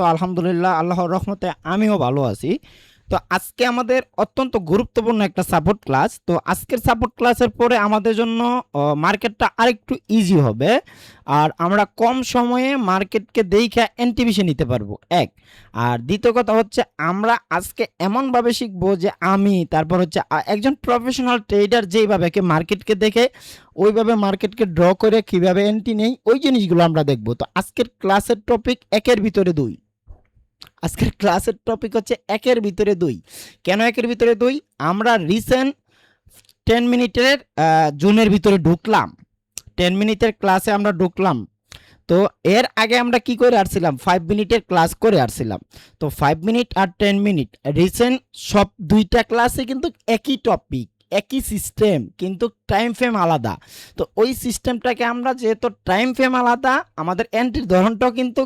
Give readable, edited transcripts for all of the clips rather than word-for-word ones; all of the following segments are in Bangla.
তো আলহামদুলিল্লাহ আল্লাহর রহমতে আমিও ভালো আছি। তো আজকে আমাদের অত্যন্ত গুরুত্বপূর্ণ একটা সাপোর্ট ক্লাস। তো আজকের সাপোর্ট ক্লাসের পরে আমাদের জন্য মার্কেটটা আরেকটু ইজি হবে, আর আমরা কম সময়ে মার্কেটকে দেখে এন্টিভিশন নিতে পারবো এক। আর দ্বিতীয় কথা হচ্ছে আমরা আজকে এমনভাবে শিখবো যে আমি তারপর হচ্ছে একজন প্রফেশনাল ট্রেডার যেইভাবে মার্কেটকে দেখে ওইভাবে মার্কেটকে ড্র করে কিভাবে এন্ট্রি নেই ওই জিনিসগুলো আমরা দেখব। তো আজকের ক্লাসের টপিক একের ভিতরে দুই। আজকের ক্লাসের টপিক হচ্ছে একের ভিতরে দুই। কেন একের ভিতরে দুই? আমরা রিসেন্ট 10 মিনিটের জোনের ভিতরে ঢুকলাম, 10 মিনিটের ক্লাসে আমরা ঢুকলাম। তো এর আগে আমরা কি করে আসছিলাম, 5 মিনিটের ক্লাস করে আসছিলাম। তো 5 মিনিট আর 10 মিনিট রিসেন্ট সব দুইটা ক্লাসে কিন্তু একই টপিক, একই সিস্টেম, কিন্তু টাইম ফ্রেম আলাদা। তো ওই সিস্টেমটাকে আমরা যেহেতু টাইম ফ্রেম আলাদা, আমাদের এন্ট্রির ধরনটাও কিন্তু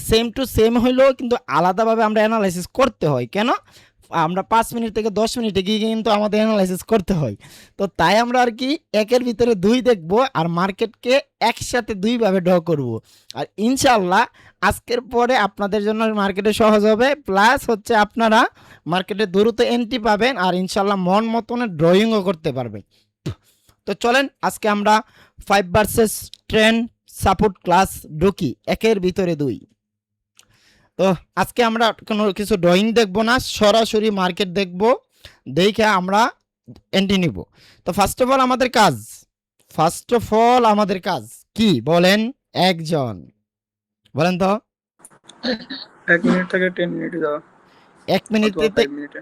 সেম টু সেম হইলেও কিন্তু আলাদাভাবে আমরা অ্যানালাইসিস করতে হয়। কেন? আমরা 5 মিনিট থেকে 10 মিনিটে গিয়ে কিন্তু আমাদের অ্যানালাইসিস করতে হয়। তো তাই আমরা আর কি একের ভিতরে দুই দেখবো আর মার্কেটকে একসাথে দুইভাবে ড্র করব। আর ইনশাল্লাহ আজকের পরে আপনাদের জন্য মার্কেটে সহজ হবে, প্লাস হচ্ছে আপনারা মার্কেটে দ্রুত এন্ট্রি পাবেন আর ইনশাল্লাহ মন মতনে ড্রয়িংও করতে পারবেন। তো চলেন আজকে আমরা 5 ভার্সেস 10 সাপোর্ট ক্লাস ঢুকি একের ভিতরে দুই। তো আজকে আমরা কোনো কিছু ড্রয়িং দেখব না, সরাসরি মার্কেট দেখব, দেখে আমরা এন্ট্রি নিব। তো ফার্স্ট অফ অল আমাদের কাজ কি বলেন একজন, বলেন তো। 1 মিনিট থেকে 10 মিনিটে যাওয়া 1 মিনিট অথবা 5 মিনিটে।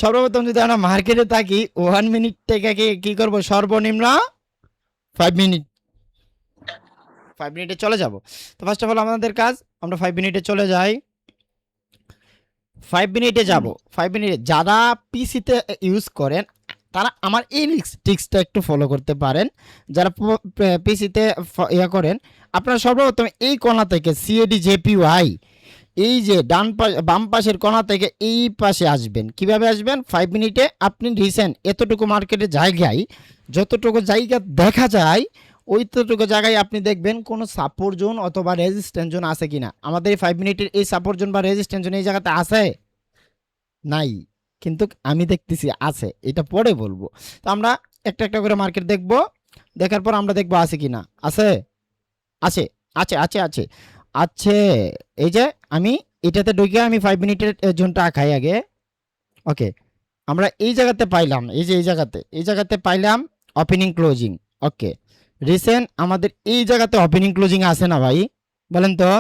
সর্বপ্রথম যদি আমরা মার্কেটে থাকি 1 মিনিট থেকে কি করব, সর্বনিম্ন 5 মিনিট, 5 মিনিটে চলে যাব। তো ফার্স্ট অফ অল আমাদের কাজ, আমরা 5 মিনিটে চলে যাই। 5 মিনিটে যাব। 5 মিনিটে যারা পিসিতে ইউজ করেন তারা আমার এই ট্রিক্সটা একটু ফলো করতে পারেন। যারা পিসিতে ইয়া করেন, আপনারা সর্বপ্রথম এই কোণা থেকে সিএডি জেপিওয়াই, এই যে বাম পাশের কোণা থেকে এই পাশে আসবেন। কিভাবে আসবেন? 5 মিনিটে আপনি রিসেন্ট এতটুকু মার্কেটের জায়গায় যতটুকু জায়গা দেখা যায় ওইতটুকু জায়গায় আপনি দেখবেন কোনো সাপোর্ট জোন অথবা রেজিস্ট্যান্স জোন আছে কিনা। আমাদের এই 5 মিনিটের এই সাপোর্ট জোন বা রেজিস্ট্যান্স জোন এই জায়গাতে আছে নাই, কিন্তু আমি দেখতেছি আছে, এটা পরে বলবো। তো আমরা একটা একটা করে মার্কেট দেখব, দেখার পর আমরা দেখবো আছে কিনা। আছে আছে আছে আছে আছে আছে। এই যে আমি এটাতে ঢুকে আমি 5 মিনিটের জোনটা আঁকাই আগে। ওকে, আমরা এই জায়গাতে পাইলাম, এই যে এই জায়গাতে পাইলাম ওপেনিং ক্লোজিং। ওকে, রিসেন্ট আমাদের এই জায়গাতে ওপেনিং ক্লোজিং আছে না ভাই? বলেন তো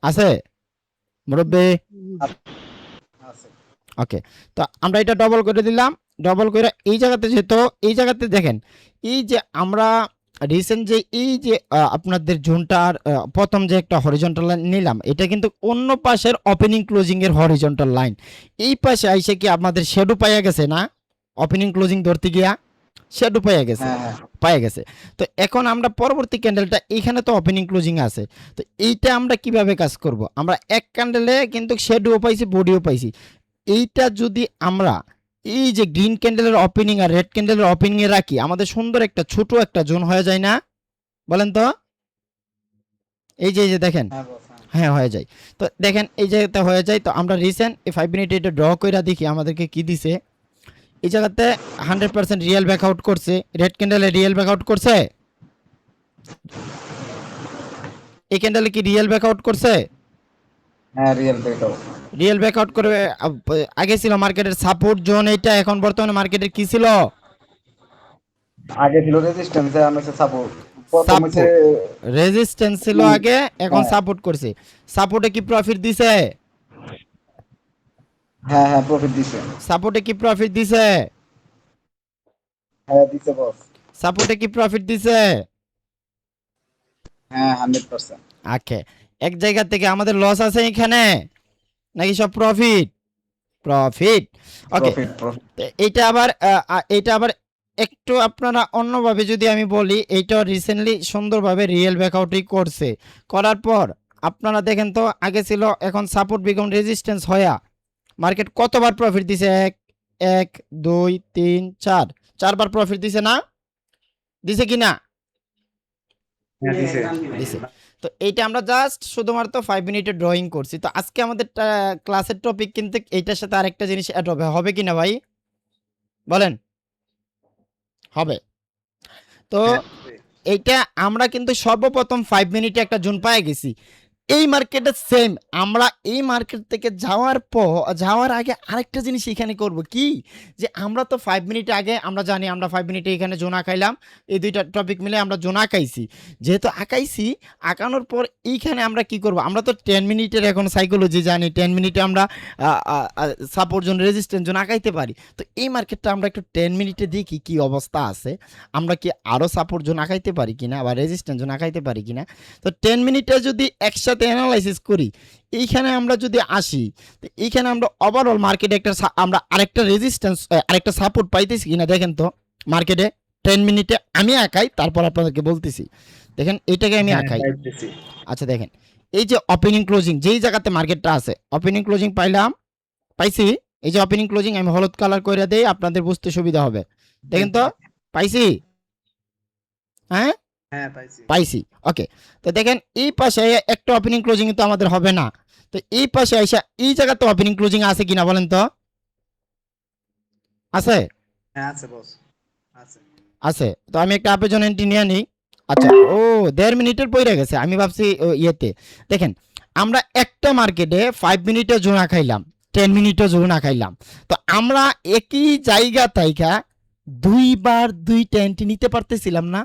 আছে মুরব্বী? ওকে, তো আমরা এটা ডবল করে দিলাম। ডবল করে এই জায়গাতে যেহেতু এই জায়গাতে দেখেন, এই যে আমরা রিসেন্ট যে এই যে আপনাদের জোনটার প্রথম যে একটা হরিজন্টাল লাইন নিলাম, এটা কিন্তু অন্য পাশের ওপেনিং ক্লোজিং এর হরিজন্টাল লাইন। এই পাশে আইসে কি আমাদের শ্যাডো পাইয়া গেছে না? ওপেনিং ক্লোজিং ধরতে গিয়া শ্যাডো পাইয়া গেছে, পাইয়া গেছে। তো এখন আমরা পরবর্তী ক্যান্ডেলটা এইখানে তো ওপেনিং ক্লোজিং আছে, তো এইটা আমরা কিভাবে কাজ করব? আমরা এক ক্যান্ডেলে কিন্তু শ্যাডোও পাইছি, বডিও পাইছি। এইটা যদি আমরা এই যে গ্রিন ক্যান্ডেলের ওপেনিং আর রেড ক্যান্ডেলের ওপেনিং এ রাখি, আমাদের সুন্দর একটা ছোট একটা জোন হয়ে যায় না? বলেন তো। এই যে দেখেন, হ্যাঁ হয়ে যায়। তো দেখেন এই জায়গাতে হয়ে যায়। তো আমরা রিসেন্ট এই 5 মিনিটে এটা ড্র করে দেখি আমাদেরকে কি দিছে। এই জায়গাতে 100% রিয়েল ব্যাকআউট করছে, রেড ক্যান্ডেলে রিয়েল ব্যাকআউট করছে। এই ক্যান্ডেলে কি রিয়েল ব্যাকআউট করছে? হ্যাঁ, রিয়েল ব্রেকআউট। রিয়েল ব্যাকআউট করে আগে ছিল মার্কেটের সাপোর্ট জোন, এটা এখন বর্তমানে মার্কেটের কি ছিল? আগে ছিল রেজিস্ট্যান্স, এখন হচ্ছে সাপোর্ট। প্রথম হচ্ছে রেজিস্ট্যান্স ছিল আগে, এখন সাপোর্ট করছে। সাপোর্টে কি প্রফিট দিছে? হ্যাঁ হ্যাঁ, প্রফিট দিছে। সাপোর্টে কি প্রফিট দিছে? হ্যাঁ দিছে বস। সাপোর্টে কি প্রফিট দিছে? হ্যাঁ 100%। ওকে, এক জায়গা থেকে আমাদের লস আছে এখানে নাকি সব প্রফিট? প্রফিট। ওকে, এটা আবার একটু আপনারা অন্যভাবে যদি আমি বলি, এইটা রিসেন্টলি সুন্দরভাবে রিয়েল ব্যাকআউটই করছে। করার পর আপনারা দেখেন তো আগে ছিল, এখন সাপোর্ট বিকম রেজিস্ট্যান্স হয়া মার্কেট কতবার প্রফিট দিছে? এক 2 3 4, 4বার প্রফিট দিছে না? দিছে কি না? হ্যাঁ দিছে। দিছে। তো এইটা আমরা জাস্ট শুধুমাত্র 5 মিনিটের ড্রয়িং করছি। তো আজকে আমাদের ক্লাসের টপিক কিন্তু এইটার সাথে আরেকটা জিনিস অ্যাড হবে কি না ভাই? বলেন। হবে। তো হ্যাঁ এইটা আমরা কিন্তু সর্বপ্রথম 5 মিনিটে একটা জোন পায়ে গেছি। এই মার্কেটে সেম আমরা এই মার্কেট থেকে যাওয়ার আগে আরেকটা জিনিস এখানে করব কি, যে আমরা তো 5 মিনিট আগে আমরা জানি আমরা 5 মিনিটে এখানে জোন আঁকাইলাম, এই দুইটা টপিক মিলে আমরা জোন আঁকাইছি। যেহেতু আঁকাইছি, আঁকানোর পর এইখানে আমরা কি করব, আমরা তো 10 মিনিটের এখন সাইকোলজি জানি, 10 মিনিটে আমরা সাপোর্ট জোন রেজিস্ট্যান্স জোন আঁকাইতে পারি। তো এই মার্কেটটা আমরা একটু 10 মিনিটে দেখি কি অবস্থা আছে, আমরা কি আরও সাপোর্ট জোন আঁকাইতে পারি কিনা বা রেজিস্ট্যান্স জোন আঁকাইতে পারি কিনা। তো 10 মিনিটে যদি একসাথে অ্যানালাইসিস করি, এইখানে আমরা যদি আসি, তো এইখানে আমরা ওভারঅল মার্কেটে আমরা আরেকটা রেজিস্ট্যান্স আরেকটা সাপোর্ট পাইতেছি কিনা দেখেন তো মার্কেটে 10 মিনিটে। আমি আঁকাই তারপর আপনাদেরকে বলতেছি। দেখেন এইটাকে আমি আঁকাই। পাইতেছি। আচ্ছা দেখেন, এই যে ওপেনিং ক্লোজিং যেই জায়গাতে মার্কেটটা আছে, ওপেনিং ক্লোজিং পাইছি। এই যে ওপেনিং ক্লোজিং আমি হলুদ কালার করে দেই, আপনাদের বুঝতে সুবিধা হবে। দেখেন তো পাইছি, হ্যাঁ হ্যাঁ পাইছি। পাইছি। ওকে, তো দেখেন এই পাশে একটা ওপেনিং ক্লোজিং তো আমাদের হবে না। তো এই পাশে আইসা এই জায়গাতে ওপেনিং ক্লোজিং আছে কিনা বলেন তো? আছে? হ্যাঁ আছে বস, আছে। আছে। তো আমি একটা আপেজন এন্ট্রি নিয়ে নিই। আচ্ছা, ও 1.5 মিনিটের পরে গেছে, আমি ভাবছি ইয়েতে। দেখেন আমরা একটা মার্কেটে 5 মিনিটে জোড়া খাইলাম, 10 মিনিটে জোড়া খাইলাম। তো আমরা একই জায়গা তাইকা দুইবার দুইটা এন্ট্রি নিতে পারতেছিলাম না?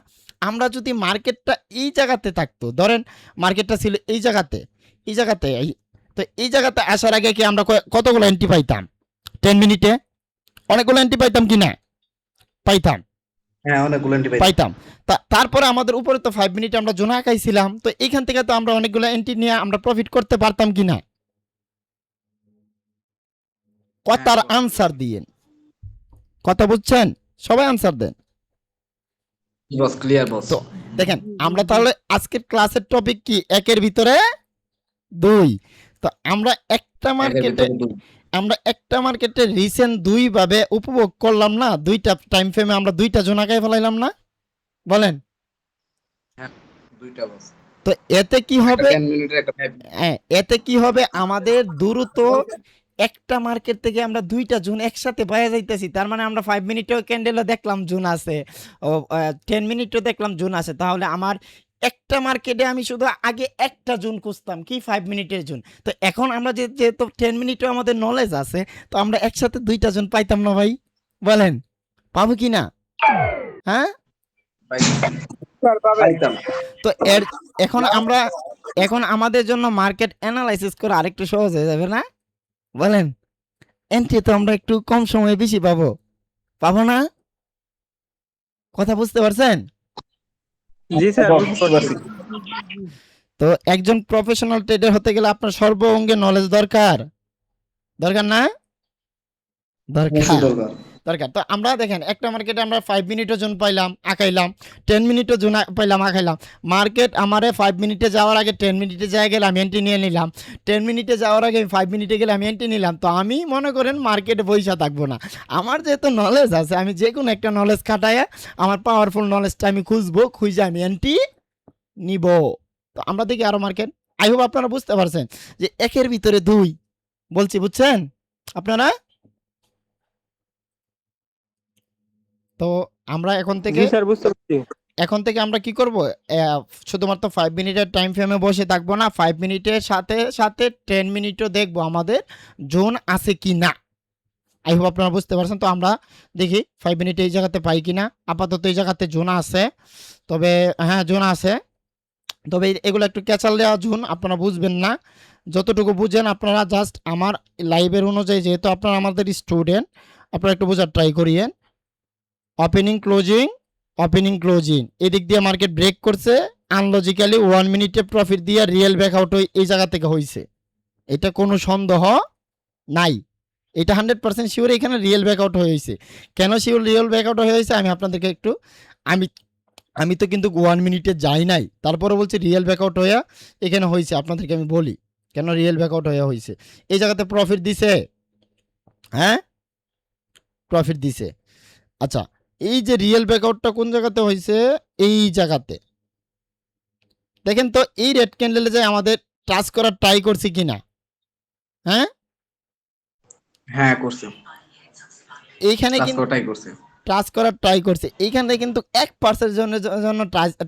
আমরা যদি মার্কেটটা এই জায়গাতে থাকতো, ধরেন মার্কেটটা ছিল এই জায়গাতে, তো এই জায়গাতে আসার আগে কি আমরা কতগুলো এন্ট্রি পাইতাম 10 মিনিটে? অনেকগুলো এন্ট্রি পাইতাম কি না? পাইতাম। হ্যাঁ অনেকগুলো এন্ট্রি পাইছি। পাইতাম। তারপরে আমাদের উপরে তো 5 মিনিটে আমরা জোনা খাইছিলাম, তো এইখান থেকে তো আমরা অনেকগুলো এন্ট্রি নিয়ে আমরা প্রফিট করতে পারতাম কি না? কথার আনসার দিয়েন, কথা বুঝছেন? সবাই আনসার দেন। বস ক্লিয়ার বস। তো দেখেন আমরা তাহলে আজকের ক্লাসের টপিক কি, একের ভিতরে 2। তো আমরা একটা মার্কেটে রিসেন্ট 2 ভাবে উপভোগ করলাম না, দুইটা টাইম ফ্রেমে আমরা দুইটা জোনা খাই ফেলাইলাম না? বলেন। হ্যাঁ দুইটা বস। তো এতে কি হবে? 10 মিনিটের একটা 5 হ্যাঁ, এতে কি হবে, আমাদের দ্রুত একটা মার্কেট থেকে আমরা দুইটা জোন একসাথে পাওয়া যাইতেছি। তার মানে আমরা 5 মিনিটেও ক্যান্ডেলও দেখলাম জোন আছে, ও 10 মিনিটও দেখলাম জোন আছে। তাহলে আমার একটা মার্কেটে আমি শুধু আগে একটা জোন খুঁজতাম কি 5 মিনিটের জোন। তো এখন আমরা যেহেতু 10 মিনিটেও আমাদের নলেজ আছে, তো আমরা একসাথে দুইটা জোন পাইতাম না ভাই? বলেন পাবো কি না? হ্যাঁ, পাইতাম। তো এখন আমাদের জন্য মার্কেট অ্যানালাইসিস করা আরেকটু সহজ হয়ে যাবে না? বলেন। এন্ট্রি তো আমরা একটু কম সময়ে বেশি পাবো না? কথা বুঝতে পারছেন? জি স্যার, বস বুঝতে বুঝতে পারছি। পারছি। তো একজন প্রফেশনাল ট্রেডার হতে গেলে আপনার সর্বঅঙ্গে নলেজ দরকার না? বেশি দরকার দরকার। দরকার। তো আমরা দেখেন একটা মার্কেটে আমরা 5 মিনিটের জন্য পাইলাম আঁকাইলাম, 10 মিনিটের জন্য পাইলাম আঁকাইলাম। মার্কেট আমারে 5 মিনিটে যাওয়ার আগে 10 মিনিটে যায় গেলে আমি এন্ট্রি নিয়ে নিলাম, 10 মিনিটে যাওয়ার আগে 5 মিনিটে গেলে আমি এন্ট্রি নিলাম। তো আমি মনে করেন মার্কেটে পয়সা থাকবো না। আমার যেহেতু নলেজ আছে, আমি যে কোনো একটা নলেজ খাটায় আমার পাওয়ারফুল নলেজটা আমি খুঁজে আমি এন্ট্রি নিব। তো আমরা দেখি আরো মার্কেট। আই হোপ আপনারা বুঝতে পারছেন যে একের ভিতরে 2 বলছি, বুঝছেন আপনারা? তো আমরা জি স্যার, বুঝতে পারছি। এখন থেকে আমরা কি করব, শুধুমাত্র 5 মিনিটের টাইম ফ্রেমে বসে থাকবো না, 5 মিনিটের সাথে সাথে 10 মিনিটও দেখবো আমাদের জোন আছে কি না। আই হোপ আপনারা বুঝতে পারছেন। তো আমরা দেখি 5 মিনিটে এই জায়গাতে পাই কিনা। আপাতত এই জায়গাতে জোন আছে, তবে হ্যাঁ জোন আছে, তবে এগুলো একটু ক্যাচাল দেওয়া জোন, আপনারা বুঝবেন না। যতটুকু বুঝেন আপনারা জাস্ট আমার লাইভের অনুযায়ী, যেহেতু আপনারা আমাদের স্টুডেন্ট, আপনারা একটু বোঝার ট্রাই করিয়েন। ওপেনিং ক্লোজিং এদিক দিয়ে মার্কেট ব্রেক করছে, আনলজিক্যালি 1 মিনিটে প্রফিট দিয়ে রিয়েল ব্যাকআউট এই জায়গা থেকে হয়েছে, এটা কোনো সন্দেহ নাই। এটা 100% শিওর এখানে রিয়েল ব্যাকআউট হয়েছে। কেন শিওর রিয়েল ব্যাকআউট হয়েছে আমি আপনাদেরকে একটু, আমি আমি তো কিন্তু 1 মিনিটে যাই নাই, তারপরে বলছি রিয়েল ব্যাকআউট হয়ে এখানে হয়েছে। আপনাদেরকে আমি বলি কেন রিয়েল ব্যাকআউট হয়ে হয়েছে। এই জায়গাতে প্রফিট দিছে, হ্যাঁ প্রফিট দিছে। আচ্ছা, এই যে রিয়েল ব্যাকআউটটা কোন জায়গাতে হয়েছে, এই জায়গাতে, দেখেন তো এই রেড ক্যান্ডেলে যে আমাদের টাচ করার ট্রাই করছি কিনা। হ্যাঁ, হ্যাঁ করছে, এইখানে কাজ কিন্তু করাটাই করছে। টাচ করার ট্রাই করছে, এইখানে কিন্তু 1% জন্য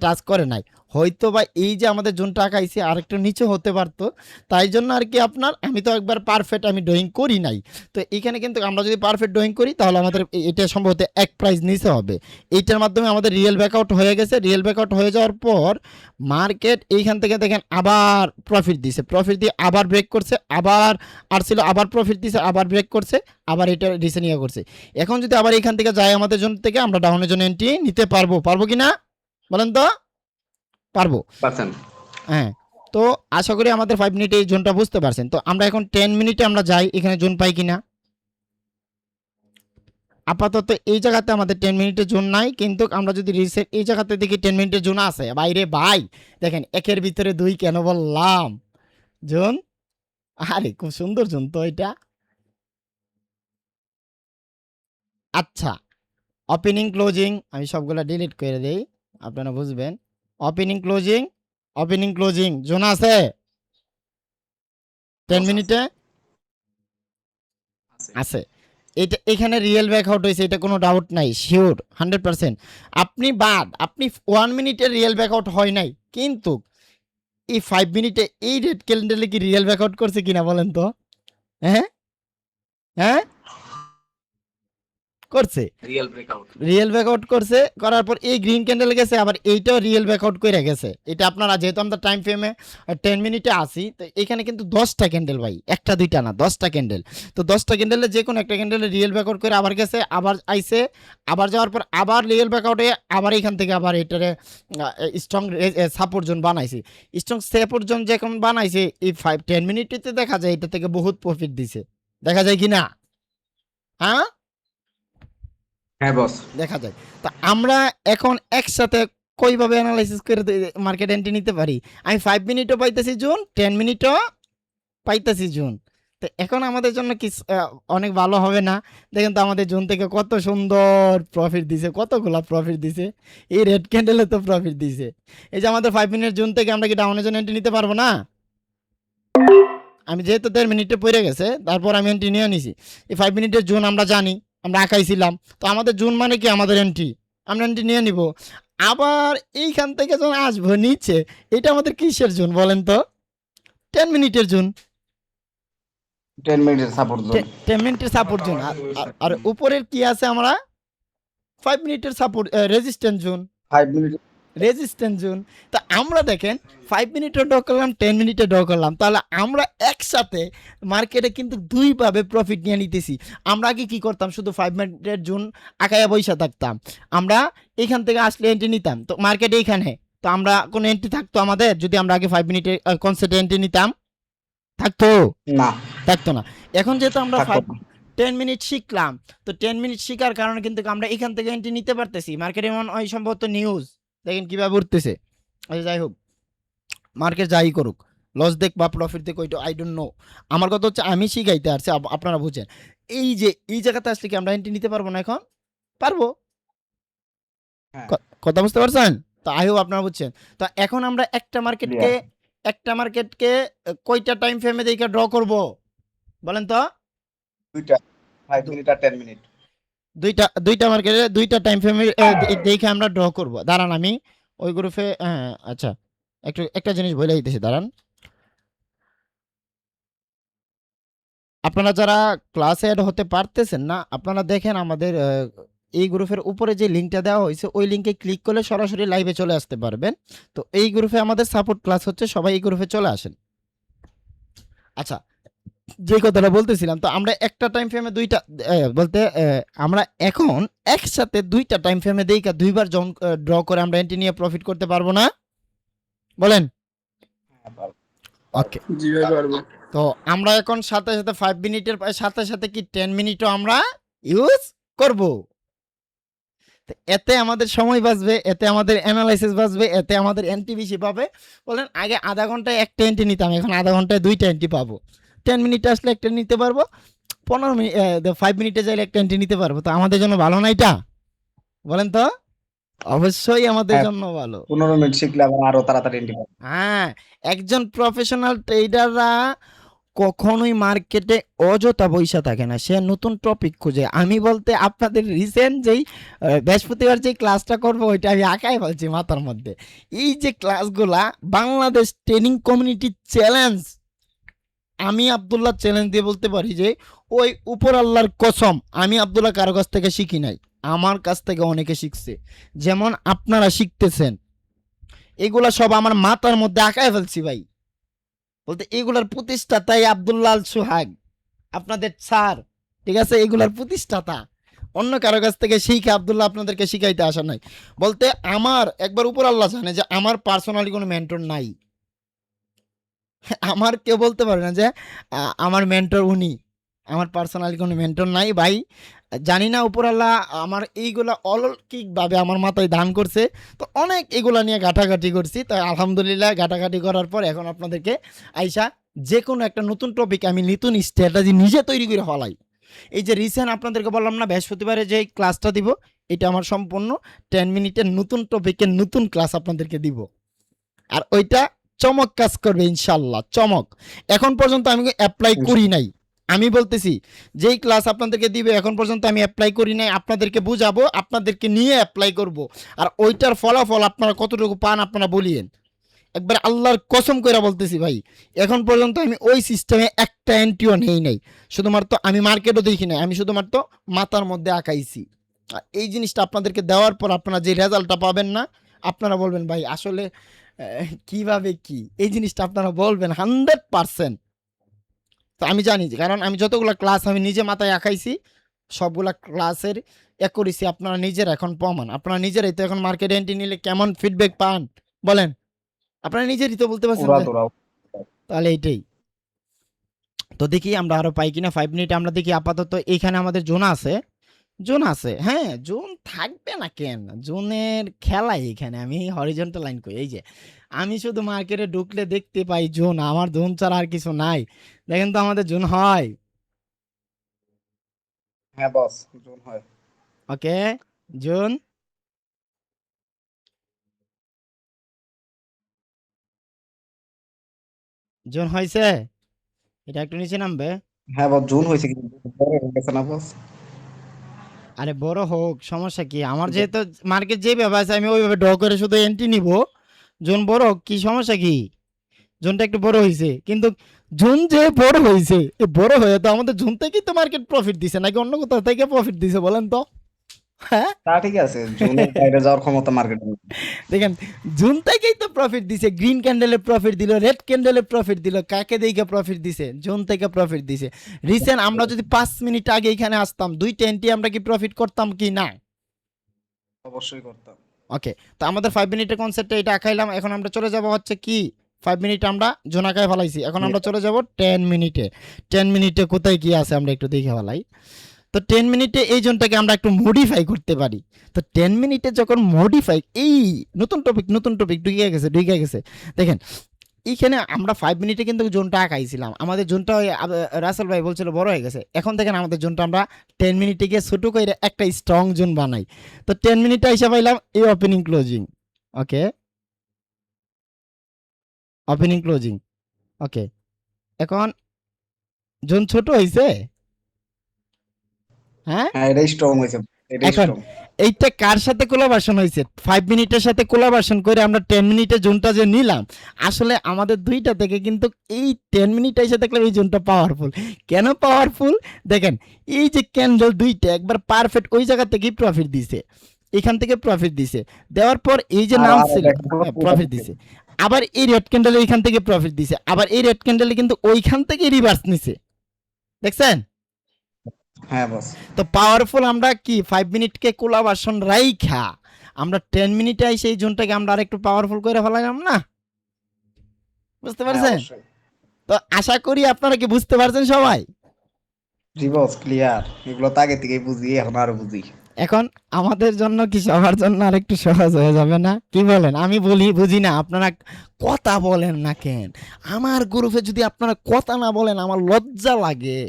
টাচ করে নাই। হয়তো বা এই যে আমাদের জোনটা আঁকাইছে আরেকটু নিচে হতে পারতো, তাই জন্য আর কি আপনার, আমি তো একবার পারফেক্ট আমি ড্রয়িং করি নাই। তো এখানে কিন্তু আমরা যদি পারফেক্ট ড্রয়িং করি তাহলে আমাদের এটা সম্ভবত 1 প্রাইজ নিচে হবে। এইটার মাধ্যমে আমাদের রিয়েল ব্যাকআউট হয়ে গেছে। রিয়েল ব্যাকআউট হয়ে যাওয়ার পর মার্কেট এইখান থেকে দেখেন আবার প্রফিট দিছে, প্রফিট দিয়ে আবার ব্রেক করছে, আবার আসছিল, আবার প্রফিট দিছে, আবার ব্রেক করছে, আবার এটা রিসে নিয়ে করছে। এখন যদি আবার এখান থেকে যায় আমাদের জন্য থেকে, আমরা ডাউনের জন্য এন্ট্রি নিতে পারবো, পারবো কি না বলেন তো? পারবো। পারছেন? হ্যাঁ, তো আশা করি আমাদের 5 মিনিটে এই জোনটা বুঝতে পারছেন। তো আমরা এখন 10 মিনিটে আমরা যাই, এখানে জোন পাই কিনা। আপাতত এই জায়গাতে আমাদের 10 মিনিটের জোন নাই, কিন্তু আমরা যদি রিসেট এই জায়গাতে দেখি 10 মিনিটের জোন আছে। বাইরে ভাই দেখেন, একের ভিতরে 2 কেন বললাম জোন। আরে খুব সুন্দর জোন তো এটা। আচ্ছা, ওপেনিং ক্লোজিং আমি সবগুলা ডিলিট করে দেই, আপনারা বুঝবেন। Opening closing, opening closing zone আছে 10 মিনিটে আছে। আছে। এটা এখানে রিয়েল ব্যাকআউট হয়েছে, এটা কোনো ডাউট নাই, শিওর 100%। আপনি 1 মিনিটে রিয়েল ব্যাকআউট হয় নাই, কিন্তু এই 5 মিনিটে এই রেড ক্যালেন্ডারে কি রিয়েল ব্যাকআউট করছে কিনা বলেন তো? হ্যাঁ, হ্যাঁ করছে, রিয়েল ব্রেকআউট। রিয়েল ব্যাকআউট করছে। করার পর এই গ্রিন ক্যান্ডেল গেছে, আবার এইটাও রিয়েল ব্যাকআউট করে গেছে। এটা আপনারা যেহেতু আমরা টাইম ফ্রেমে 10 মিনিটে আসি, তো এখানে কিন্তু 10টা ক্যান্ডেল ভাই, একটা দুইটা না, 10টা ক্যান্ডেল। তো 10টা ক্যান্ডেলে যে কোনো একটা ক্যান্ডেলে রিয়েল ব্যাকআউট করে আবার গেছে, আবার আইছে, আবার যাওয়ার পর আবার রিয়েল ব্যাকআউট হয়ে আবার এখান থেকে আবার এটারে স্ট্রং সাপোর্ট জোন বানাইছে। স্ট্রং সাপোর্ট জোন যখন বানাইছে এই 10 মিনিটেতে দেখা যায় এটা থেকে বহুত প্রফিট দিছে, দেখা যায় কি না? হ্যাঁ, হ্যাঁ বস। দেখা যায়। তো আমরা এখন একসাথে কইভাবে অ্যানালাইসিস করে মার্কেট এন্ট্রি নিতে পারি। আমি 5 মিনিটও পাইতেছি জুন, 10 মিনিটও পাইতেছি জুন। তো এখন আমাদের জন্য কি অনেক ভালো হবে না? দেখেন তো আমাদের জুন থেকে কত সুন্দর প্রফিট দিছে, কতগুলা প্রফিট দিছে। এই রেড ক্যান্ডেলে তো প্রফিট দিছে। এই যে আমাদের 5 মিনিট জুন থেকে আমরা কি ডাউনের জন্য এন্ট্রি নিতে পারবো না? আমি যেহেতু 1.5 মিনিটে পড়ে গেছে, তারপর আমি এন্ট্রি নিয়ে নিছি। এই 5 মিনিটের জুন আমরা জানি, আমরা আঁকাইছিলাম। তো আমাদের জুন মানে কি আমাদের এন্ট্রি, আমরা এন্ট্রি নিয়ে নিব। আবার এইখান থেকে যখন আসবো নিচে, এটা আমাদের কিসের জুন বলেন তো? 10 মিনিটের জুন, 10 মিনিটের সাপোর্ট জোন। 10 মিনিটের সাপোর্ট জোন। আর উপরের কি আছে আমরা? 5 মিনিটের support resistance zone, 5 minute. Resistance zone. তা আমরা দেখেন 5 মিনিটে ড্র করলাম, 10 মিনিটে ড্র করলাম, তাহলে আমরা একসাথে মার্কেটে কিন্তু দুইভাবে প্রফিট নিয়ে নিতেছি। আমরা আগে কি করতাম, শুধু 5 মিনিটের জোন আঁকায়া বৈশা থাকতাম, আমরা এখান থেকে আসলে এন্ট্রি নিতাম, তো মার্কেটে এইখানে তো আমরা কোনো এন্ট্রি থাকতো আমাদের যদি আমরা আগে 5 মিনিটের কনসেপ্টে এন্ট্রি নিতাম? থাকতো না, থাকতো না। এখন যেহেতু আমরা থাকতো না। 10 মিনিট শিখলাম, তো 10 মিনিট শিখার কারণে কিন্তু আমরা এখান থেকে এন্ট্রি নিতে পারতেছি। মার্কেটে এমন ওই সম্ভবত নিউজ দেখেন কিভাবে উঠতেছে। আচ্ছা যাই হোক, মার্কেট যাই করুক, লস দেখ বা প্রফিট দেখ ওইটা আই ডোন্ট নো। আমার কথা হচ্ছে আমি শিখাইতে আসছি, আপনারা বুঝেন। এই যে এই জায়গাতে আসলে কি আমরা এন্ট্রি নিতে পারবো না এখন? পারবো। হ্যাঁ। কথা বুঝতে পারছেন? তো আই হোপ আপনারা বুঝছেন। তো এখন আমরা একটা মার্কেটকে কয়টা টাইম ফ্রেমে দেখে ড্র করব বলেন তো? দুইটা, 5 মিনিট আর 10 মিনিট। দুইটা মার্কেটে দুইটা টাইম ফ্রেমে দেখে আমরা ড্র করব। দাঁড়ান আমি ওই গ্রুপে, হ্যাঁ আচ্ছা একটা জিনিস বলে দিতেছি, দাঁড়ান। আপনারা যারা ক্লাসে অ্যাড হতে পারতেছেন না, আপনারা দেখেন আমাদের এই গ্রুপের উপরে যে লিঙ্কটা দেওয়া হয়েছে ওই লিঙ্কে ক্লিক করলে সরাসরি লাইভে চলে আসতে পারবেন। তো এই গ্রুপে আমাদের সাপোর্ট ক্লাস হচ্ছে, সবাই এই গ্রুপে চলে আসেন। আচ্ছা, যে কথাটা বলতেছিলাম, তো আমরা একটা টাইম ফ্রেমে দুইটা বলতে আমরা এখন একসাথে দুইটা টাইম ফ্রেমে দেইকা দুইবার ড্র করে আমরা এন্ট্রি নিয়ে প্রফিট করতে পারবো না বলেন? ওকে, জি ভাই পারবো। তো আমরা এখন সাথে সাথে 5 মিনিটের সাথে সাথে কি 10 মিনিটও আমরা ইউজ করব। তো এতে আমাদের সময় বাঁচবে, এতে আমাদের অ্যানালাইসিস বাঁচবে, এতে আমাদের এন্ট্রি বেশি পাবে। বলেন আগে আধা ঘন্টায় একটা এন্ট্রি নিতাম, এখন আধা ঘন্টায় দুইটা এন্ট্রি পাবো। 10 মিনিটে আসলে একটা নিতে পারবো, 15 মিনিট 5 মিনিটে চাইলে একটা এন্ট্রি নিতে পারবো। তো আমাদের জন্য ভালো না এটা? বলেন তো? অবশ্যই আমাদের হ্যাঁ জন্য ভালো। 15 মিনিট শিখলে আবার আরো তাড়াতাড়ি এন্ট্রি পাবে। হ্যাঁ, একজন প্রফেশনাল ট্রেডাররা কখনোই মার্কেটে অযথা বইসা থাকে না, সে নতুন টপিক খুঁজে। আমি বলতে আপনাদের রিসেন্ট যেই বৃহস্পতিবার যেই ক্লাসটা করবো ওইটা আমি আঁকাই বলছি মাথার মধ্যে। এই যে ক্লাসগুলা বাংলাদেশ ট্রেনিং কমিউনিটি চ্যালেঞ্জ, আমি আব্দুল্লাহ চ্যালেঞ্জ দিয়ে বলতে পারি যে ওই উপর আল্লাহর কসম আমি আব্দুল্লাহ কারো কাছ থেকে শিখি নাই, আমার কাছ থেকে অনেকে শিখছে, যেমন আপনারা শিখতেছেন। এগুলা সব আমার মাথার মধ্যে আঁকায় ফেলছি ভাই। বলতে এগুলার প্রতিষ্ঠাতাই আব্দুল্লাহ আল সুহাগ, আপনাদের স্যার, ঠিক আছে? এগুলার প্রতিষ্ঠাতা, অন্য কারো কাছ থেকে শিখে আব্দুল্লাহ আপনাদেরকে শিখাইতে আসা নাই। বলতে আমার একবার উপর আল্লাহ জানে যে আমার পার্সোনালি কোনো মেন্টর নাই। আমার কেউ বলতে পারে না যে আমার মেন্টর উনি, আমার পার্সোনালি কোনো মেন্টর নাই ভাই। জানি না উপর আল্লাহ আমার এইগুলা অলৌকিকভাবে আমার মাথায় দান করছে। তো অনেক এগুলা নিয়ে ঘাটাঘাটি করছি, তাই আলহামদুলিল্লাহ ঘাটাঘাটি করার পর এখন আপনাদেরকে আইসা যে কোনো একটা নতুন টপিক আমি নতুন স্ট্র্যাটেজি নিজে তৈরি করে ফলাই। এই যে রিসেন্ট আপনাদেরকে বললাম না বৃহস্পতিবারে যে ক্লাসটা দিব, এটা আমার সম্পূর্ণ 10 মিনিটের নতুন টপিকের নতুন ক্লাস আপনাদেরকে দিব, আর ওইটা চমক কাজ করবে ইনশাল্লাহ, চমক। এখন পর্যন্ত আমি অ্যাপ্লাই করি নাই, আমি বলতেছি যেই ক্লাস আপনাদেরকে দিবে এখন পর্যন্ত আমি অ্যাপ্লাই করি নাই, আপনাদেরকে বুঝাবো, আপনাদেরকে নিয়ে অ্যাপ্লাই করব। আর ওইটার ফলাফল আপনারা কতটুকু পান আপনারা বলিয়েন, একবার আল্লাহর কসম করে বলতেছি ভাই, এখন পর্যন্ত আমি ওই সিস্টেমে একটা এন্ট্রিও নেই নাই। শুধুমাত্র আমি মার্কেটও দেখি নাই, আমি শুধুমাত্র মাথার মধ্যে আঁকাইছি। আর এই জিনিসটা আপনাদেরকে দেওয়ার পর আপনারা যে রেজাল্টটা পাবেন না, আপনারা বলবেন ভাই আসলে কিভাবে কি, এই জিনিসটা আপনারা বলবেন 100%। তো আমি জানি যে, কারণ আমি যতগুলো ক্লাস আমি নিজে মাথায় আঁকাইছি, সবগুলা ক্লাসের করেছি, আপনারা নিজেরা এখন প্রমাণ, আপনারা নিজেরাই তো এখন মার্কেট এন্ট্রি নিলে কেমন ফিডব্যাক পান বলেন, আপনারা নিজেরই তো বলতে পারছেন উড়া যে। দৌড়াও। তাহলে এইটাই তো, দেখি আমরা আরো পাই কিনা 5 মিনিট। আমরা দেখি আপাতত এইখানে আমাদের জোন আছে, জোন আছে, হ্যাঁ জোন থাকবে না কেন, জোনের খেলাই এখানে আমি হরিজন্টাল লাইন করি। এই যে আমি শুধু মার্কেটে ঢুকলে দেখতে পাই জোন, আমার জোন ছাড়া আর কিছু নাই। দেখেন তো আমাদের জোন হয়, হ্যাঁ বস, জুন হয়। ওকে জোন, জোন হয়েছে, এটা একটু নিচে নামবে। হ্যাঁ বস, জুন হয়েছে কিন্তু বড় হয়ে গেছে না বস? আরে বড় হোক, সমস্যা কি, আমার যেহেতু মার্কেট যেভাবে আছে আমি ওইভাবে ড্র করে শুধু এন্ট্রি নিব, জোন বড় হোক কি সমস্যা কি, জোনটা একটু বড় হয়েছে কিন্তু, জোন যে বড় হয়েছে এই বড় হয়ে তো আমাদের জোন থেকেই তো মার্কেট প্রফিট দিছে নাকি অন্য কোথাও থেকে প্রফিট দিছে বলেন তো? হ্যাঁ তা ঠিক আছে, জুনের বাইরে যাওয়ার ক্ষমতা মার্কেটে নেই। দেখেন, জুন থেকেই তো প্রফিট দিছে, গ্রিন ক্যান্ডেলে প্রফিট দিল, রেড ক্যান্ডেলে প্রফিট দিল, কাকে দেখে প্রফিট দিছে, জুন থেকে প্রফিট দিছে। রিসেন্ট আমরা যদি 5 মিনিট আগে এখানে আসতাম, 2টা এন্ট্রি আমরা কি প্রফিট করতাম কি না? অবশ্যই করতাম। ওকে, তো আমাদের 5 মিনিটের কনসেপ্টে এটা আঁকাইলাম। এখন আমরা চলে যাব হচ্ছে কি, 5 মিনিট আমরা জোনাকায় ফেলাইছি, এখন আমরা চলে যাব 10 মিনিটে। 10 মিনিটে কোথায় কি আছে আমরা একটু দেখে ফেলাই। তো 10 মিনিটে এই জোনটাকে আমরা একটু মডিফাই করতে পারি। তো 10 মিনিটে যখন মডিফাই, এই নতুন টপিক ঢুকে গেছে দেখেন, এইখানে আমরা 5 মিনিটে কিন্তু জোনটা আঁকাইছিলাম, আমাদের জোনটা রাসেল ভাই বলছিল বড় হয়ে গেছে। এখন দেখেন আমাদের জোনটা আমরা 10 মিনিটে গিয়ে ছোট করে একটা স্ট্রং জোন বানাই। তো 10 মিনিটে এসে পাইলাম এই ওপেনিং ক্লোজিং, ওকে ওপেনিং ক্লোজিং, ওকে। এখন জোন ছোট হয়েছে, হ্যাঁ হ্যাঁ, এটাই স্ট্রং হয়েছে, এটাই এখন স্ট্রং। এইটা কার সাথে কোলাবরেশন হয়েছে, 5 মিনিটের সাথে কোলাবরেশন করে আমরা 10 মিনিটে জোনটা যে নিলাম, আসলে আমাদের দুইটা থেকে কিন্তু এই 10 মিনিট এসে দেখলাম এই জোনটা পাওয়ারফুল। কেন পাওয়ারফুল দেখেন, এই যে ক্যান্ডেল দুইটা একবার পারফেক্ট ওই জায়গা থেকেই প্রফিট দিছে, এখান থেকে প্রফিট দিছে, দেওয়ার পর এই যে নাম ছিল প্রফিট দিছে, আবার এই রেড ক্যান্ডেল এইখান থেকে প্রফিট দিছে, আবার এই রেড ক্যান্ডেলে কিন্তু ওইখান থেকে রিভার্স নিছে, দেখছেন? হ্যাঁ বস। তো পাওয়ারফুল আমরা কি 5 মিনিটকে কোলাবরেশন রাইখা আমরা 10 মিনিটে আইসে এই জোনটাকে আমরা আরেকটু পাওয়ারফুল করে ফেলাইলাম না, বুঝতে হ্যাঁ পারছেন? অবশ্যই। তো আশা করি আপনারা কি বুঝতে পারছেন সবাই। জি বস, ক্লিয়ার। এগুলো তো আগে থেকেই বুঝি, এখন আরো বুঝি। এখন আমাদের জন্য কি সবার জন্য আরেকটু সহজ হয়ে যাবে না, কি বলেন? আমি বলি বুঝি না, আপনারা কথা বলেন না কেন? আমার গ্রুপে যদি আপনারা কথা না বলেন আমার লজ্জা লাগে,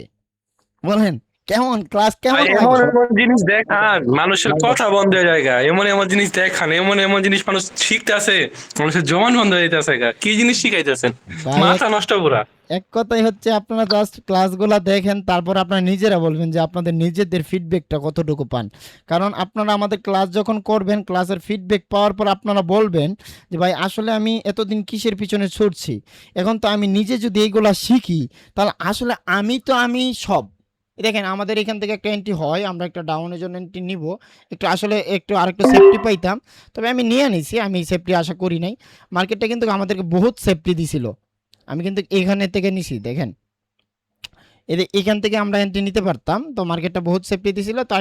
বলেন কেমন ক্লাস কেমন ভাই, লাগে? এমন এমন জিনিস দেখান, মানুষের কথা বন্ধ হয়ে যায় গা। এমন এমন জিনিস দেখান, এমন এমন জিনিস মানুষ শিখতেছে, মানুষের জমান বন্ধ হয়ে যাইতেছে গা। কি জিনিস শিখাইতেছেন, ভাই মাথা নষ্ট পুরা। এক কথাই হচ্ছে আপনারা জাস্ট ক্লাসগুলো দেখেন, তারপর আপনারা নিজেরা বলবেন যে আপনাদের নিজেদের ফিডব্যাকটা কতটুকু পান। কারণ আপনারা আমাদের ক্লাস যখন করবেন, ক্লাসের ফিডব্যাক পাওয়ার পর আপনারা বলবেন যে ভাই আসলে আমি এতদিন কিসের পিছনে ছুটছি, এখন তো আমি নিজে যদি এইগুলা শিখি তাহলে আসলে আমি সব। এই দেখেন আমাদের এখান থেকে একটা এন্ট্রি হয়, আমরা একটা ডাউনের জন্য এন্ট্রি নিব, একটু আসলে একটু আরেকটু সেফটি পাইতাম, তবে আমি নিয়ে নিছি, আমি সেফটি আশা করি নাই। মার্কেটটা কিন্তু আমাদেরকে বহুত সেফটি দিছিল, আমি কিন্তু এখানে থেকে নিছি দেখেন, এখান থেকে আমরা এন্ট্রি নিতে পারতাম, তো মার্কেটটা বহুত সেফটি দিছিল, তো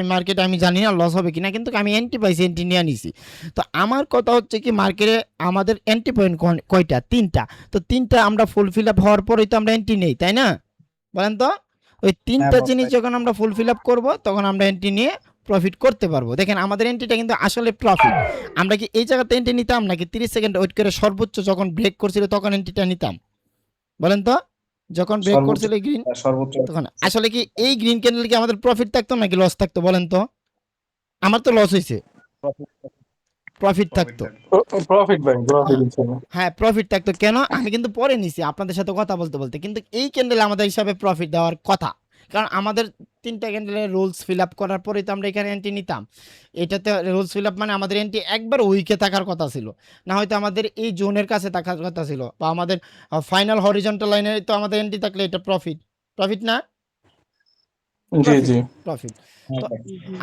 আমি জানি না লস হবে কিনা, কিন্তু আমি এন্ট্রি পাইছি, এন্ট্রি নিয়ে নিছি। তো আমার কথা হচ্ছে কি, মার্কেটে আমাদের এন্ট্রি পয়েন্ট কয়টা? তিনটা। তো তিনটা আমরা ফুল ফিল আপ হওয়ার পরেই তো আমরা এন্ট্রি নেই, তাই না? বলেন তো, ওই তিনটা বস জিনিস ভাই। যখন আমরা ফুল ফিল আপ করবো তখন আমরা এন্ট্রি নিয়ে প্রফিট করতে পারবো। দেখেন আমাদের এন্ট্রিটা কিন্তু আসলে প্রফিট। আমরা কি এই জায়গাতে এন্ট্রি নিতাম নাকি 30 সেকেন্ড ওয়েট করে সর্বোচ্চ যখন ব্রেক করছিল তখন এন্ট্রিটা নিতাম? বলেন তো, যখন ব্রেক সর্বোচ্চ করছিল গ্রিন সর্বোচ্চ তখন আসলে কি এই গ্রিন ক্যান্ডেল কি আমাদের প্রফিট থাকতো নাকি লস থাকতো? বলেন তো, আমার তো লস হয়েছে, প্রফিট থাকতো। প্রফিট ভাই, প্রফিট। হ্যাঁ প্রফিট থাকতো, কেন? আমি কিন্তু পরে নিছি আপনাদের সাথে কথা বলতে বলতে, কিন্তু এই ক্যান্ডেল আমাদের হিসাবে প্রফিট দেওয়ার কথা, কারণ আমাদের তিনটা ক্যান্ডেলের রুলস ফিল আপ করার পরেই তো আমরা এখানে এন্ট্রি নিতাম। এটাতে রুলস ফিল আপ মানে আমাদের এন্ট্রি একবার উইকে থাকার কথা ছিল, না হয়তো আমাদের এই জোনের কাছে থাকার কথা ছিল, বা আমাদের ফাইনাল হরিজন্টাল লাইনে তো আমাদের এন্ট্রি থাকলে এটা প্রফিট, প্রফিট না? জি জি। প্রফিট। তো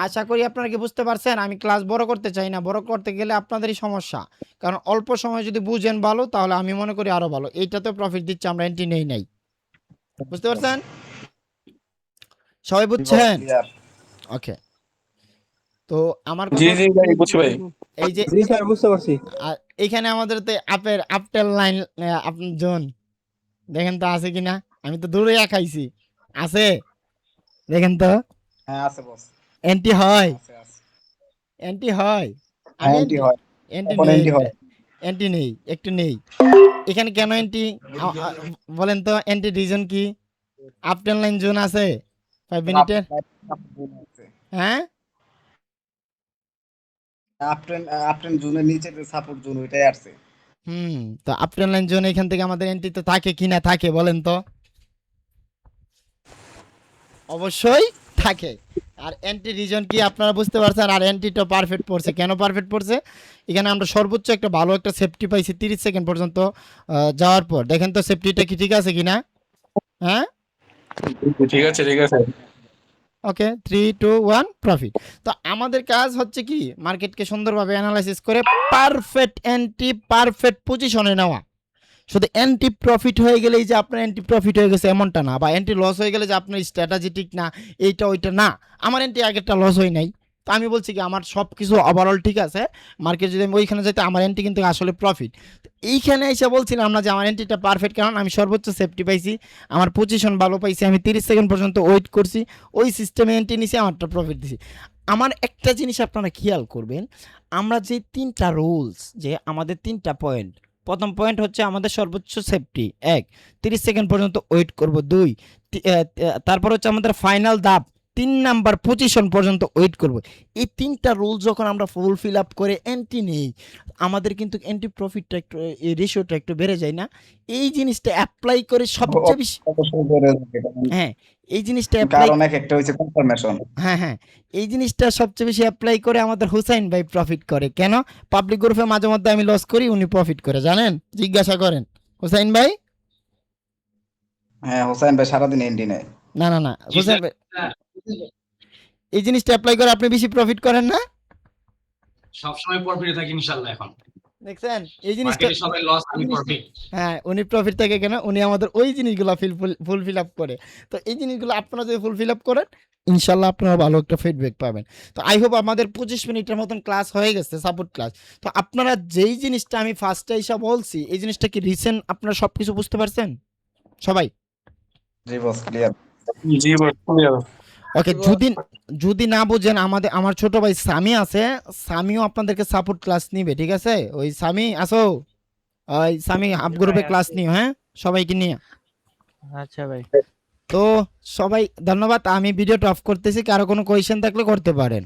আশা করি আপনারা কি বুঝতে পারছেন। আমি ক্লাস বড় করতে চাই না, বড় করতে গেলে আপনাদেরই সমস্যা, কারণ অল্প সময় যদি বুঝেন ভালো তাহলে আমি মনে করি আরো ভালো। এইটাতে প্রফিট দিচ্ছে, আমরা এন্ট্রি নেই নাই, বুঝতে পারছেন? সবাই বুঝছেন? ক্লিয়ার। ওকে, তো আমার জি কথা জি ভাই, বুঝছি ভাই। এই যে জি স্যার, বুঝতে পারছি। এইখানে আমাদের তো আপটেল লাইন জোন, দেখেন তো আছে কিনা, আমি তো দূরে খাইছি, আছে দেখেন তো, হ্যাঁ আছে বস, এন্ট্রি হয়, আছে আছে। এন্ট্রি হয়, হ্যাঁ আমি এন্ট্রি হয়, এন্ট্রি এখন নেই, এন্ট্রি হয়। এন্ট্রি নেই, একটু নেই এখানে কেন এন্ট্রি? বলেন তো এন্ট্রি রিজন কি? আপটেল লাইন জোন আছে 5 মিনিটের, হ্যাঁ আপট্রেন জোনের নিচে যে সাপোর্ট জোন ওইটাই আসছে। তো আপটেল লাইন জোন এখান থেকে আমাদের এন্ট্রি তো থাকে কি না থাকে বলেন তো? অবশ্যই থাকে। আর এন্ট্রি রিজন কি আপনারা বুঝতে পারছেন? আর এন্ট্রিটা পারফেক্ট পড়ছে, কেন পারফেক্ট পড়ছে? এখানে আমরা সর্বোচ্চ একটা ভালো একটা সেফটি পাইছি 30 সেকেন্ড পর্যন্ত যাওয়ার পর, দেখেন তো সেফটিটা কি ঠিক আছে কিনা, হ্যাঁ? ঠিক আছে ঠিক আছে। ওকে 3 2 1 প্রফিট। তো আমাদের কাজ হচ্ছে কি, মার্কেটকে সুন্দরভাবে অ্যানালাইসিস করে পারফেক্ট এন্ট্রি পারফেক্ট পজিশনে নেওয়া। শুধু এন্ট্রি প্রফিট হয়ে গেলেই যে আপনার এন্ট্রি প্রফিট হয়ে গেছে এমনটা না, বা এন্ট্রি লস হয়ে গেলে যে আপনার স্ট্র্যাটেজি ঠিক না, এইটা ওইটা না। আমার এন্ট্রি আগেরটা লস হয় নাই, তো আমি বলছি কি আমার সব কিছু ওভারঅল ঠিক আছে, মার্কেট যদি আমি ওইখানে যাইতে আমার এন্ট্রি কিন্তু আসলে প্রফিট। এইখানে এসে বলছিলাম না যে আমার এন্ট্রিটা পারফেক্ট, কারণ আমি সর্বোচ্চ সেফটি পাইছি, আমার পজিশন ভালো পাইছি, আমি 30 সেকেন্ড পর্যন্ত ওয়েট করছি, ওই সিস্টেমে এন্ট্রি নিছি, আমারটা প্রফিট দিছি। আমার একটা জিনিস আপনারা খেয়াল করবেন, আমরা যে তিনটা রুলস, যে আমাদের তিনটা পয়েন্ট, প্রথম পয়েন্ট হচ্ছে আমাদের সর্বোচ্চ সেফটি 1, 30 সেকেন্ড পর্যন্ত ওয়েট করব 2, তারপর হচ্ছে আমাদের ফাইনাল ধাপ 3 নাম্বার পজিশন পর্যন্ত ওয়েট করব। এই তিনটা রুল যখন আমরা ফুল ফিল আপ করে এন্ট্রি নেই, আমাদের কিন্তু এন্ট্রি প্রফিটটা একটু, এই রেশিওটা একটু বেড়ে যায় না? এই জিনিসটা অ্যাপ্লাই করে সবচেয়ে বেশি, অবশ্যই বেড়ে যাবে। হ্যাঁ এই জিনিসটা অ্যাপ্লাই, কারণ একটা হচ্ছে কনফার্মেশন। হ্যাঁ এই জিনিসটা সবচেয়ে বেশি অ্যাপ্লাই করে আমাদের হুসাইন ভাই প্রফিট করে। কেন? পাবলিক গ্রুপে মাঝে মধ্যে আমি লস করি, উনি প্রফিট করে, জানেন? জিজ্ঞাসা করেন হুসাইন ভাই। হ্যাঁ হোসেন ভাই সারাদিন এন্ট্রি নেয়। না হুসাইন ভাই এই জিনিসটা অ্যাপ্লাই করে আপনি বেশি প্রফিট করেন না? সবসময় প্রফিটে থাকি ইনশাআল্লাহ। এখন দেখছেন এই জিনিসটা, মার্কেটে সবাই লস, আমি প্রফিট। হ্যাঁ উনি প্রফিট থাকে কেন? উনি আমাদের ওই জিনিসগুলো ফুল ফিল আপ করে। তো এই জিনিসগুলো আপনারা যদি ফুল ফিল আপ করেন ইনশাল্লাহ আপনারা ভালো একটা ফিডব্যাক পাবেন। তো আই হোপ আমাদের 25 মিনিটের মতন ক্লাস হয়ে গেছে, সাপোর্ট ক্লাস। তো আপনারা যেই জিনিসটা আমি ফার্স্টে এসে বলছি, এই জিনিসটা কি রিসেন্ট আপনারা সবকিছু বুঝতে পারছেন সবাই? জি বস ক্লিয়ার। জি ভাই। ওকে, যদি না বুঝেন, আমার ছোট ভাই সামি আছে, সামিও আপনাদেরকে সাপোর্ট ক্লাস নিবে, ঠিক আছে? ওই সামি আসো, ওই সামি হাফ গ্রুপে ক্লাস নিও, হ্যাঁ সবাইকে নিয়ে। আচ্ছা ভাই। তো সবাই ধন্যবাদ, আমি ভিডিওটা অফ করতেছি, কারো কোনো কোয়েশ্চেন থাকলে করতে পারেন।